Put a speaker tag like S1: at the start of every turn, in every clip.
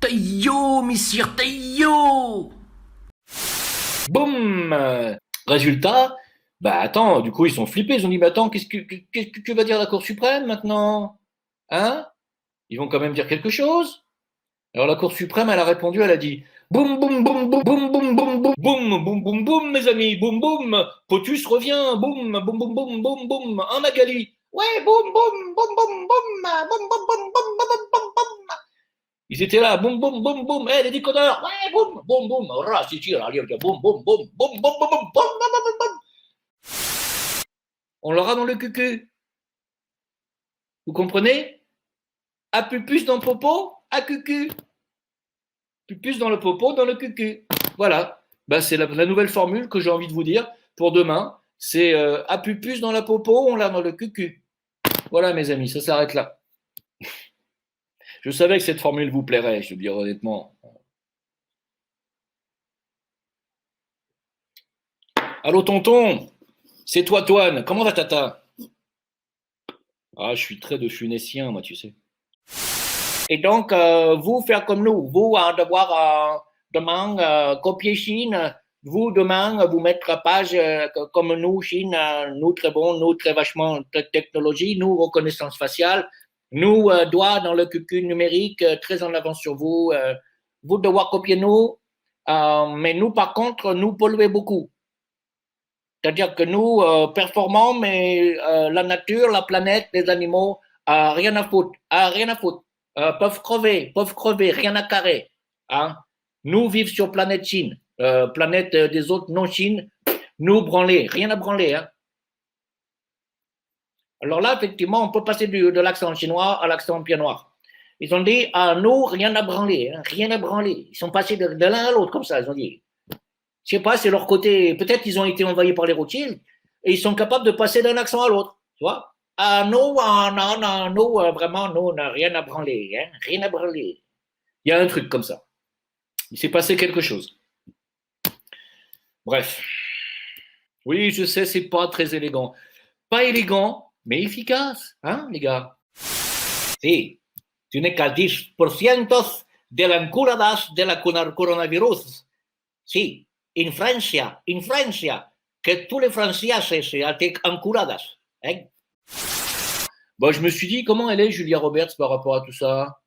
S1: Taillot, messire Taillot. Boum. Résultat, bah attends, du coup ils sont flippés, ils ont dit, bah attends, qu'est-ce que va dire la Cour suprême maintenant? Hein? Ils vont quand même dire quelque chose? Alors la Cour suprême, elle a répondu, elle a dit, boum, boum, boum, boum, boum, boum, boum, boum, boum, boum, boum, boum, mes amis, boum, boum, Potus revient, boum, boum, boum, boum, boum, boum, un Magali. Ouais, boum, boum, boum, boum, boum, boum, boum, boum, boum, boum, boum, boum. Ils étaient là, boum, boum, boum, boum, les décodeurs, ouais, boum, boum, boum, ras, ici, boum, boum, boum, boum, boum, boum, boum, boum, boum. On l'aura dans le cucu. Vous comprenez? À pupus dans le popo, à cucu. Pupus dans le popo, dans le cucu. Voilà. Ben, c'est la nouvelle formule que j'ai envie de vous dire pour demain. C'est à pupus dans la popo, on l'a dans le cucu. Voilà, mes amis, ça s'arrête là. Je savais que cette formule vous plairait, je veux dire honnêtement. Allô, tonton? C'est toi, Toine. Comment va tata? Ah, je suis très de funessien, moi, tu sais. Et donc, vous faire comme nous, vous devoir demain copier Chine, vous demain vous mettre à page comme nous, Chine, nous très bon, nous très vachement technologie, nous reconnaissance faciale, nous doigts dans le cucu numérique, très en avance sur vous, vous devoir copier nous, mais nous par contre, nous polluer beaucoup. C'est-à-dire que nous, performants, mais la nature, la planète, les animaux, rien à foutre, rien à foutre. Peuvent crever, rien à carrer. Hein. Nous vivons sur planète Chine, planète des autres non-Chine, nous branler, rien à branler. Hein. Alors là, effectivement, on peut passer de l'accent chinois à l'accent pied noir. Ils ont dit, ah, nous, rien à branler, hein, rien à branler. Ils sont passés de l'un à l'autre comme ça, ils ont dit. Je sais pas, c'est leur côté. Peut-être qu'ils ont été envahis par les Rothschild et ils sont capables de passer d'un accent à l'autre. Tu vois? Ah non, non, non, nous, vraiment, nous, on n'a rien à branler. Hein, rien à branler. Il y a un truc comme ça. Il s'est passé quelque chose. Bref. Oui, je sais, c'est pas très élégant. Pas élégant, mais efficace, hein, les gars? Si, tu n'es qu'à 10% de l'encuradas de la coronavirus. Si, en Francia, que tous les Français étaient encuradas. Hein? Bon, je me suis dit, comment elle est, Julia Roberts, par rapport à tout ça?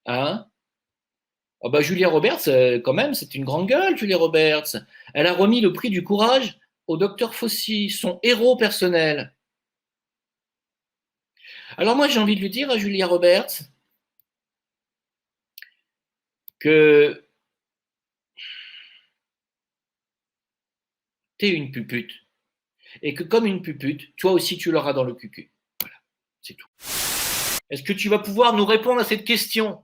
S1: Hein? Oh bah, Julia Roberts, quand même, c'est une grande gueule, Julia Roberts. Elle a remis le prix du courage au docteur Fauci, son héros personnel. Alors moi, j'ai envie de lui dire à Julia Roberts que t'es une pupute. Et que comme une pupute, toi aussi, tu l'auras dans le cucu. Voilà, c'est tout. Est-ce que tu vas pouvoir nous répondre à cette question?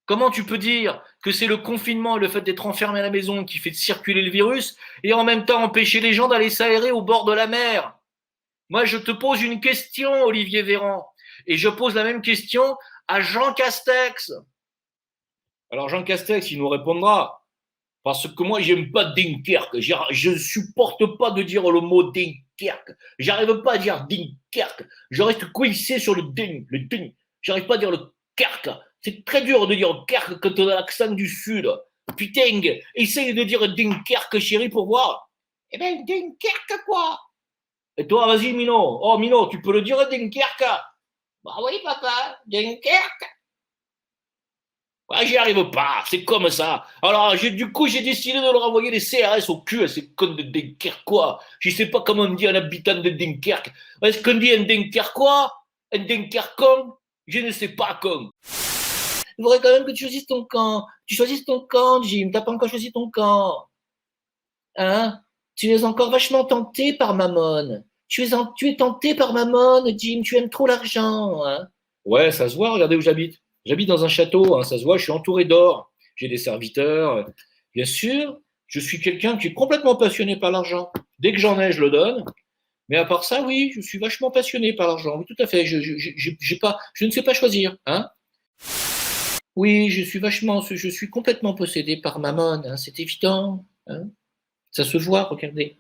S1: Comment tu peux dire que c'est le confinement et le fait d'être enfermé à la maison qui fait circuler le virus et en même temps empêcher les gens d'aller s'aérer au bord de la mer? Moi, je te pose une question, Olivier Véran, et je pose la même question à Jean Castex. Alors Jean Castex, il nous répondra, parce que moi, j'aime pas Dunkerque. Je supporte pas de dire le mot Dunkerque. J'arrive pas à dire Dunkerque. Je reste coincé sur le ding. J'arrive pas à dire le kerque. C'est très dur de dire kerque quand on a l'accent du sud. Putain, essaye de dire Dunkerque, chérie, pour voir. Eh ben, Dunkerque, quoi. Et toi, vas-y, Mino. Oh, Mino, tu peux le dire, Dunkerque. Bah oui, papa, Dunkerque. Ouais, j'y arrive pas, c'est comme ça. Alors, du coup, j'ai décidé de leur envoyer des CRS au cul à ces cons de Dunkerquois. Je sais pas comment on dit un habitant de Dunkerque. Est-ce qu'on dit un Dunkerquois? Un Dunkercon? Je ne sais pas, con. Il faudrait quand même que tu choisisses ton camp. Tu choisisses ton camp, Jim. T'as pas encore choisi ton camp. Hein? Tu es encore vachement tenté par Mammon. Tu es tenté par Mammon, Jim. Tu aimes trop l'argent. Hein? Ouais, ça se voit, regardez où j'habite. J'habite dans un château, hein, ça se voit, je suis entouré d'or. J'ai des serviteurs. Bien sûr, je suis quelqu'un qui est complètement passionné par l'argent. Dès que j'en ai, je le donne. Mais à part ça, oui, je suis vachement passionné par l'argent. Oui, tout à fait. Je ne sais pas choisir. Hein. Oui, je suis complètement possédé par Mammon. Hein, c'est évident. Hein. Ça se voit, regardez.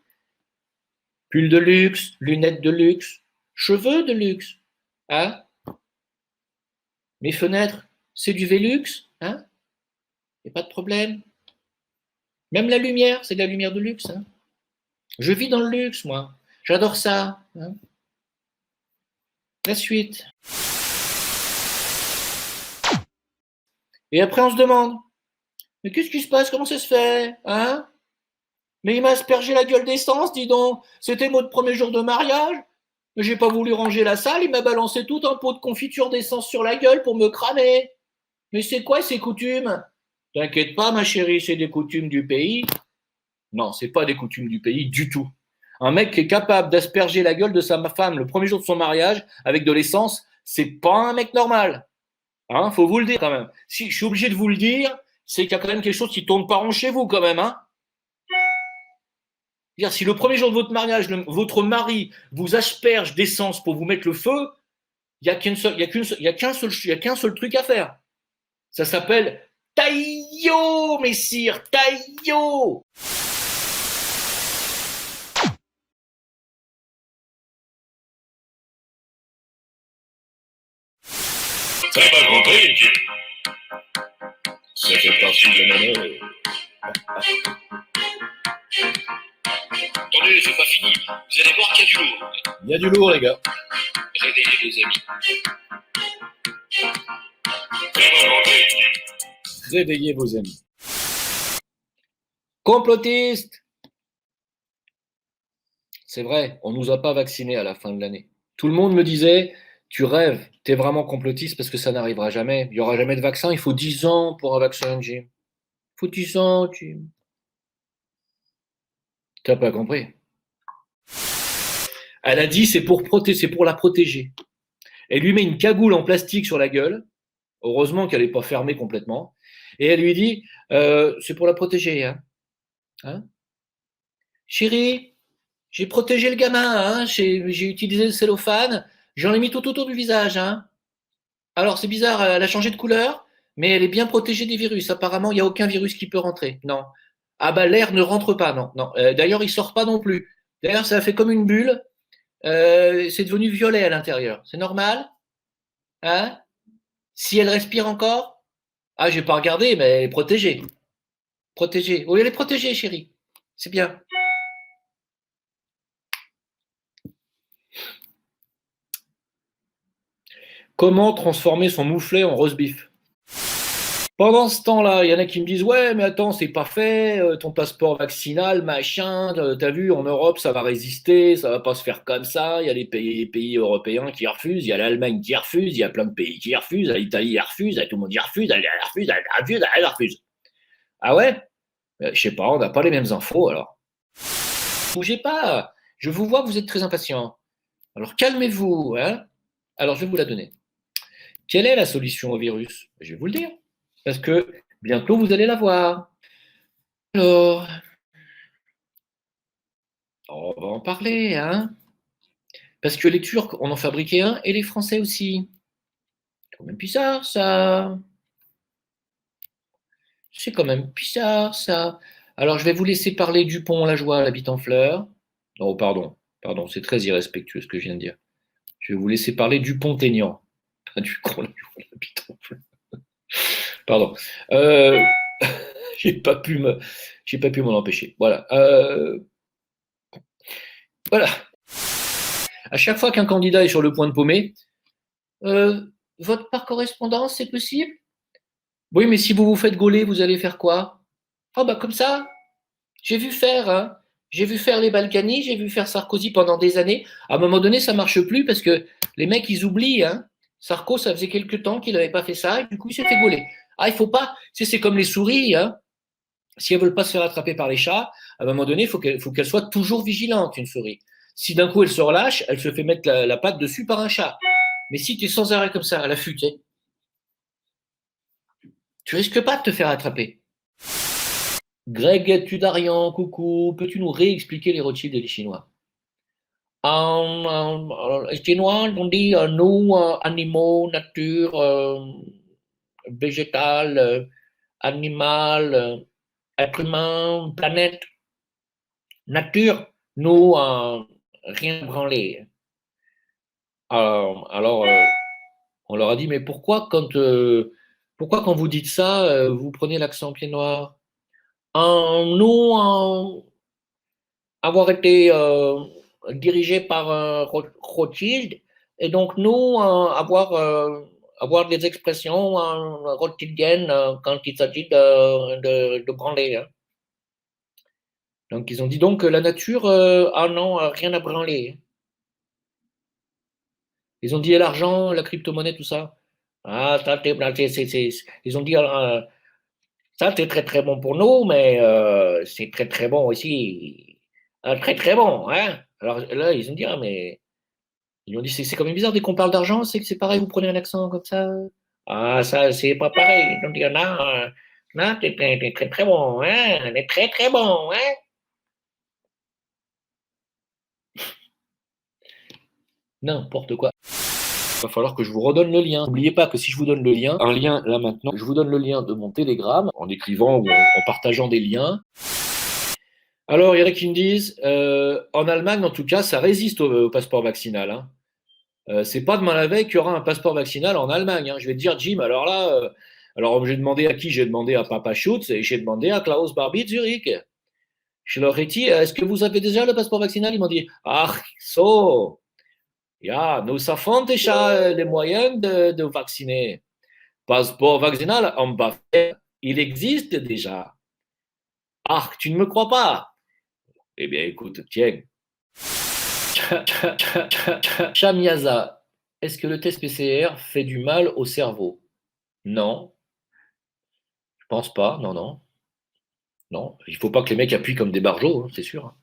S1: Pull de luxe, lunettes de luxe, cheveux de luxe. Hein. Mes fenêtres, c'est du Velux. Hein? Il n'y a pas de problème. Même la lumière, c'est de la lumière de luxe. Hein? Je vis dans le luxe, moi. J'adore ça. Hein? La suite. Et après, on se demande, mais qu'est-ce qui se passe? Comment ça se fait? Hein? Mais il m'a aspergé la gueule d'essence, dis donc. C'était mon premier jour de mariage. Mais j'ai pas voulu ranger la salle, il m'a balancé tout un pot de confiture d'essence sur la gueule pour me cramer. Mais c'est quoi ces coutumes? T'inquiète pas, ma chérie, c'est des coutumes du pays. Non, c'est pas des coutumes du pays du tout. Un mec qui est capable d'asperger la gueule de sa femme le premier jour de son mariage avec de l'essence, c'est pas un mec normal. Hein, faut vous le dire quand même. Si je suis obligé de vous le dire, c'est qu'il y a quand même quelque chose qui tourne pas rond chez vous quand même. Hein. C'est-à-dire, si le premier jour de votre mariage, votre mari vous asperge d'essence pour vous mettre le feu, il n'y a qu'un seul truc à faire. Ça s'appelle Taillot, messire, Taillot.
S2: T'as pas compris? Ça fait partie de mon œuvre. Attendez, c'est pas fini. Vous allez voir qu'il y a du lourd.
S1: Il y a du lourd, les gars.
S2: Réveillez vos amis. T'as pas compris?
S1: Réveillez vos amis. Complotiste. C'est vrai, on ne nous a pas vaccinés à la fin de l'année. Tout le monde me disait, tu rêves, tu es vraiment complotiste parce que ça n'arrivera jamais. Il n'y aura jamais de vaccin, il faut 10 ans pour un vaccin, Jim. Il faut 10 ans, Jim. Tu n'as pas compris. Elle a dit, c'est pour la protéger. Elle lui met une cagoule en plastique sur la gueule. Heureusement qu'elle n'est pas fermée complètement. Et elle lui dit, c'est pour la protéger. Hein? Chérie, j'ai protégé le gamin. Hein? J'ai utilisé le cellophane. J'en ai mis tout autour du visage. Hein? Alors, c'est bizarre, elle a changé de couleur, mais elle est bien protégée des virus. Apparemment, il n'y a aucun virus qui peut rentrer. Non. Ah bah, l'air ne rentre pas, non. Non. D'ailleurs, il ne sort pas non plus. D'ailleurs, ça a fait comme une bulle. C'est devenu violet à l'intérieur. C'est normal? Hein? Si elle respire encore? Ah, je n'ai pas regardé, mais elle est protégée. Protégée. Oui, elle est protégée, chérie. C'est bien. Comment transformer son mouflet en roast beef? Pendant ce temps-là, il y en a qui me disent, ouais, mais attends, c'est pas fait, ton passeport vaccinal, machin, t'as vu, en Europe, ça va résister, ça va pas se faire comme ça. Il y a les pays européens qui refusent, il y a l'Allemagne qui refuse, il y a plein de pays qui refusent, l'Italie refuse, tout le monde y refuse, elle refuse, elle refuse, elle refuse. Ah ouais? Je sais pas, on n'a pas les mêmes infos alors. Bougez pas, je vous vois, vous êtes très impatient. Alors calmez-vous, hein? Alors je vais vous la donner. Quelle est la solution au virus? Je vais vous le dire. Parce que bientôt, vous allez la voir. Alors, on va en parler, hein? Parce que les Turcs, on en fabriquait un, et les Français aussi. C'est quand même bizarre, ça. C'est quand même bizarre, ça. Alors, je vais vous laisser parler Dupont-Lajoie, l'habitant fleur. Oh, pardon. Pardon, c'est très irrespectueux ce que je viens de dire. Je vais vous laisser parler Dupont-Aignan. Pas Dupont-Lajoie, l'habitant fleur. Pardon. J'ai pas pu m'en empêcher. Voilà. Voilà. À chaque fois qu'un candidat est sur le point de paumer, vote par correspondance, c'est possible? Oui, mais si vous vous faites gauler, vous allez faire quoi? Ah bah comme ça. J'ai vu faire, hein. J'ai vu faire les Balkany, j'ai vu faire Sarkozy pendant des années. À un moment donné, ça marche plus parce que les mecs, ils oublient, hein. Sarko, ça faisait quelques temps qu'il n'avait pas fait ça et du coup, il s'est fait gauler. Ah, il faut pas. C'est comme les souris, hein. Si elles veulent pas se faire attraper par les chats, à un moment donné, il faut qu'elle soit toujours vigilante, une souris. Si d'un coup elle se relâche, elle se fait mettre la patte dessus par un chat. Mais si tu es sans arrêt comme ça, à l'affût, tu risques pas de te faire attraper. Greg Tudarian, coucou, peux-tu nous réexpliquer les Rothschild et les Chinois? Les Chinois ont dit nous, animaux, nature, végétal, animal, être humain, planète, nature, nous, rien branlé. Alors on leur a dit, mais pourquoi quand Pourquoi quand vous dites ça, vous prenez l'accent pied noir? Nous, avoir été dirigés par Rothschild, et donc nous, avoir des expressions rothschildiennes quand il s'agit de branler. Hein. Donc ils ont dit donc que la nature, ah non, rien à branler. Ils ont dit l'argent, la crypto-monnaie, tout ça. Ah, ça, ils ont dit ça, c'est très très bon pour nous, mais c'est très très bon aussi. Très très bon. Hein. Alors là, ils ont dit, ah, mais ils ont dit, c'est quand même bizarre, dès qu'on parle d'argent, c'est que c'est pareil, vous prenez un accent comme ça. Ah, ça, c'est pas pareil. Ils ont dit, non, non, t'es très très bon. Hein. T'es très très bon. Hein. N'importe quoi. Il va falloir que je vous redonne le lien. N'oubliez pas que si je vous donne le lien, un lien là maintenant, je vous donne le lien de mon Telegram en écrivant ou en partageant des liens. Alors, il y en a qui me disent, en Allemagne, en tout cas, ça résiste au passeport vaccinal. Hein. C'est pas demain la veille qu'il y aura un passeport vaccinal en Allemagne. Hein. Je vais te dire, Jim, alors là, alors j'ai demandé à qui? J'ai demandé à Papa Schutz et j'ai demandé à Klaus Barbie de Zurich. Je leur ai dit, est-ce que vous avez déjà le passeport vaccinal? Ils m'ont dit, ah, so, ja, nous avons déjà les moyens de vacciner. Passeport vaccinal en Bavière, il existe déjà. Ah, tu ne me crois pas? Eh bien, écoute, tiens. Chamiaza, est-ce que le test PCR fait du mal au cerveau? Non, je pense pas. Non, non. Non, il faut pas que les mecs appuient comme des barjots, hein, c'est sûr.